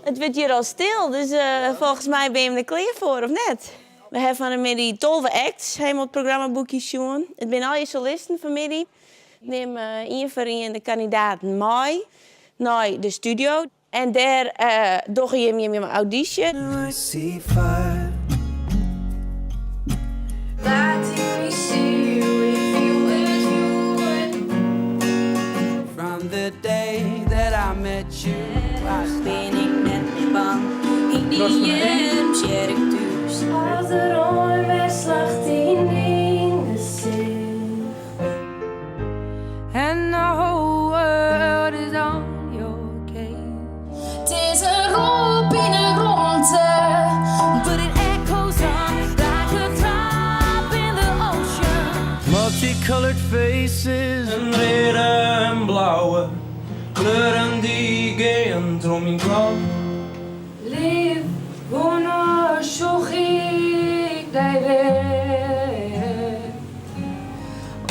Het wordt hier al stil, dus volgens mij ben je er klaar voor, of net? We hebben vanmiddag 12 acts, helemaal het programmaboekje zien. Het zijn al je solisten vanmiddag. Ik neem één voor één de kandidaten mee naar de studio. En daar doe je een auditie. From the day that I met you, ben ik net bang. In die kerk thuis. Als de rooi weer slacht in de zee. And the whole world is on your case. Het is een roep in de ronde, but it echoes on like a drop in the ocean. Multicolored faces en rode en blauwe kleuren die gaan om in klauw. Lief, wanneer zoek ik die weg?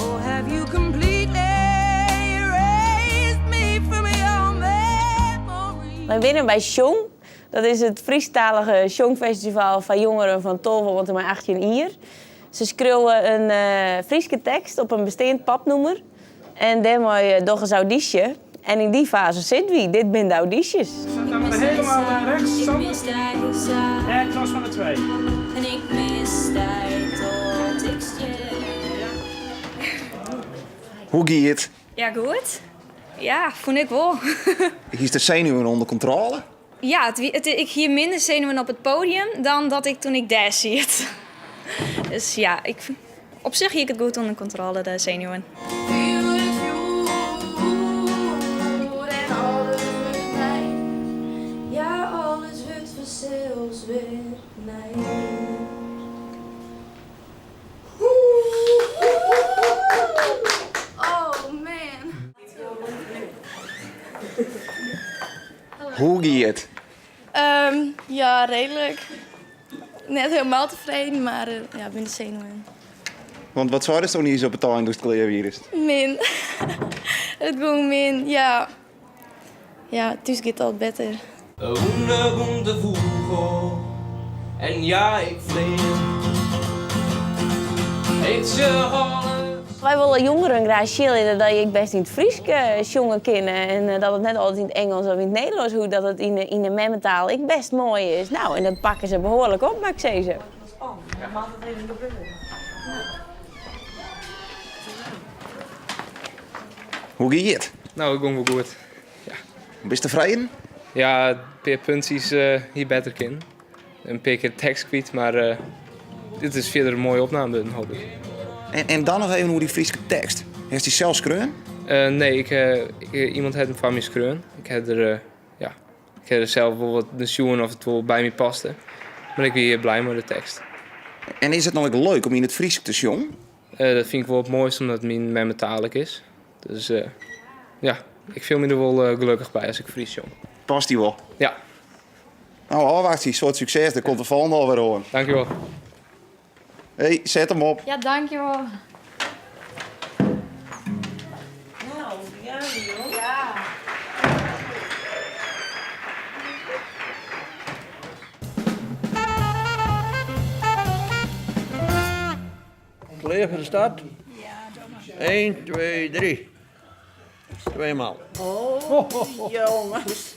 Or have you completely erased me from your memory? Wij winnen bij Sjong. Dat is het Friestalige Sjongfestival van jongeren van 12 tot en met 18 jaar. Ze schreeuwen een Frieske tekst op een bestaand papnummer. En daarmee nog eens auditie. En in die fase zitten we. Dit zijn de audities. Dan helemaal naar rechts, Ik zo. mis die En klas van de 2. en ik mis die tot ik sterf. Hoe gaat het? Ja, goed. Ja, vond ik wel. Is de zenuwen onder controle? Ja, ik hier minder zenuwen op het podium dan dat ik toen ik daar zit. Dus ja, op zich hier ik het goed onder controle, de zenuwen. Ja, alles wordt vanzelfs weer nee. Oh man. Hoe gaat het? Ja, redelijk. Net helemaal tevreden, maar ja, ben de zenuwen. Want wat zou er zo niet zo betalen door het kleervirus? Min. Het ging min, ja. Ja, thuis gaat het al beter. Hunde komt de voegen en ja, ik vlees. Ik ze halen. Wij willen jongeren graag schilderen dat je best in het Fries jongen kennen. En dat het net altijd in het Engels of in het Nederlands, hoe dat het in de memmentaal ik best mooi is. Nou, en dat pakken ze behoorlijk op, maar ik zeg ze. Hoe gaat het? Nou, ik ging wel goed. Ben je tevreden? Ja, een paar puntjes hier beter in. Een paar keer tekst kwijt, maar dit is verder een mooie opname, hoop ik. En dan nog even over die Friese tekst. Heeft die zelf schreeuwen? Nee, iemand had hem van me schreeuwen. Ik had er zelf wel wat de schoen of het wel bij me paste. Maar ik ben hier blij met de tekst. En is het nou ook leuk om in het Fries te zingen? Dat vind ik wel het mooiste omdat het mijn talig is. Dus ja, ik voel me er wel gelukkig bij als ik Fries zong. Past die wel? Ja, Nou, afwacht, soort succes. Dan komt de volgende alweer hoor. dankjewel. Hey, zet hem op. Ja, dankjewel. Nou, ja, joh. Ja. Klaar voor de start? 1, 2, 3. Tweemaal. Oh, jongens.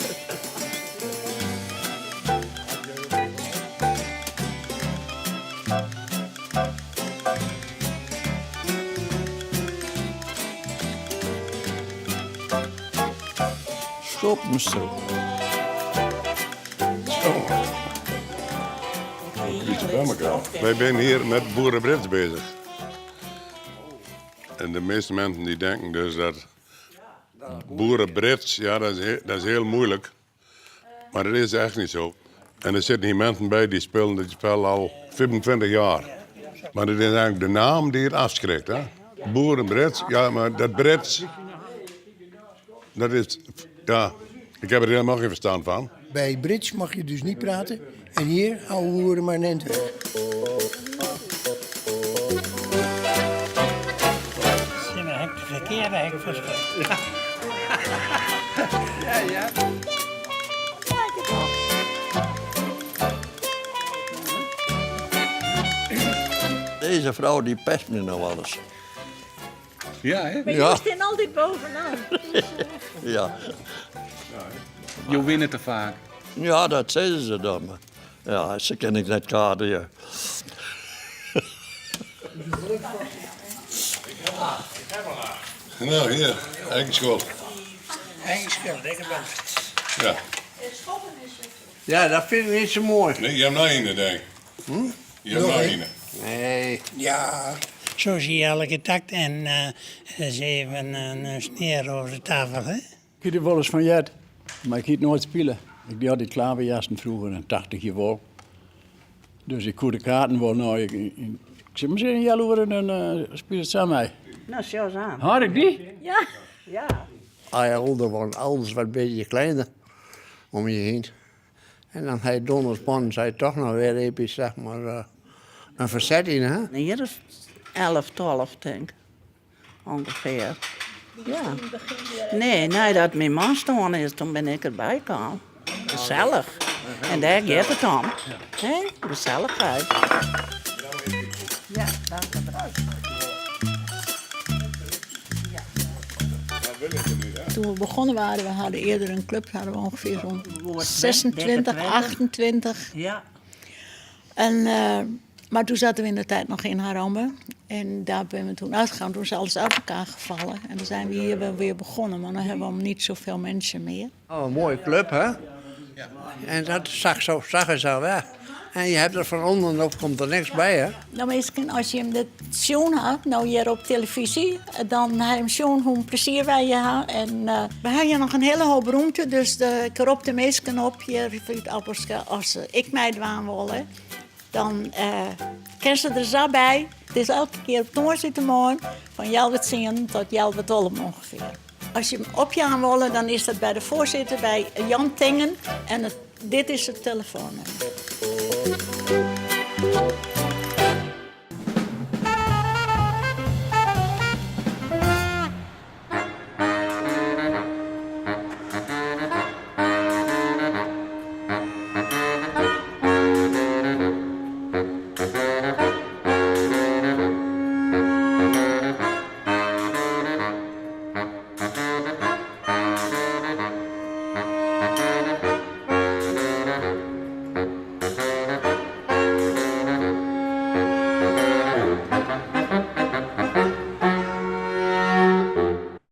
Stop me zo. Wij zijn hier met boerenbrits bezig. En de meeste mensen die denken dus dat boerenbrits, ja, dat is heel moeilijk. Maar dat is echt niet zo. En er zitten hier mensen bij die spelen dit spel al 25 jaar. Maar dat is eigenlijk de naam die het afschrikt. Hè? Boerenbrits, ja, maar dat Brits, dat is, ja, ik heb er helemaal geen verstand van. Bij Brits mag je dus niet praten. En hier houden we horen maar net weg. Zie maar, heb je verkeerde hek verschoten. Ja, ja. Kijk het op. Deze vrouw die pest me nog wel eens. Ja, hè? Maar Ja. je staat altijd bovenaan. Ja. Je wint te vaak. Ja, dat zeiden ze dan. Maar ja, ze ken ik net kaarten, ja. Nou, hier, eigen schuld. Eigen schuld, ik ben. Ja. Ja, dat vind ik niet zo mooi. Nee, je hebt nog een, denk ik. Je hebt nog een. Nee. Ja. Zo zie je elke takt en ze even een sneer over de tafel, hè? Ik heb er wel eens van gehad, maar ik heb nooit spelen. Ik deed die klaverjassen vroeger, een 80 jaar vol. Dus ik kon de kaarten wel nou. Ik zeg maar zeggen, jaloer en dan speel het samen mee. Nou, show eens aan. Had ik die? Ja. Ja. Hij wilde wel alles wat een beetje kleiner om je heen. En dan hij donderspan, zei toch nog weer even, zeg maar, een verzetting, hè? Hier is 11, 12, denk ik. Ongeveer. Ja. Nee, dat mijn man staan is, toen ben ik erbij gekomen. Gezellig. En daar gaat het om. Hé? Gezelligheid. Ja, dank je wel. Toen we begonnen waren, we hadden eerder een club, hadden we ongeveer zo'n 26, 28. Ja. En, maar toen zaten we in de tijd nog in Harambe. En daar ben we toen uitgegaan, toen is alles uit elkaar gevallen. En toen zijn we hier wel weer begonnen, maar dan hebben we niet zoveel mensen meer. Oh, een mooie club, hè? En dat zag zo weg. En je hebt er van onderop komt er niks bij, hè? Nou, misschien als je hem de zien had, nou hier op televisie, dan heb je hem zien hoe plezier wij je hebben. En we hebben hier nog een hele hoop ruimte, dus ik roep de meesten op hier voor het Appelske. Als ik mij dwaan willen, dan kan ze er zo bij. Het is elke keer op doorzitten van Jelwet zien tot Jelwet Olm ongeveer. Als je hem op je aan willen, dan is dat bij de voorzitter, bij Jan Tingen. En dit is het telefoonnummer.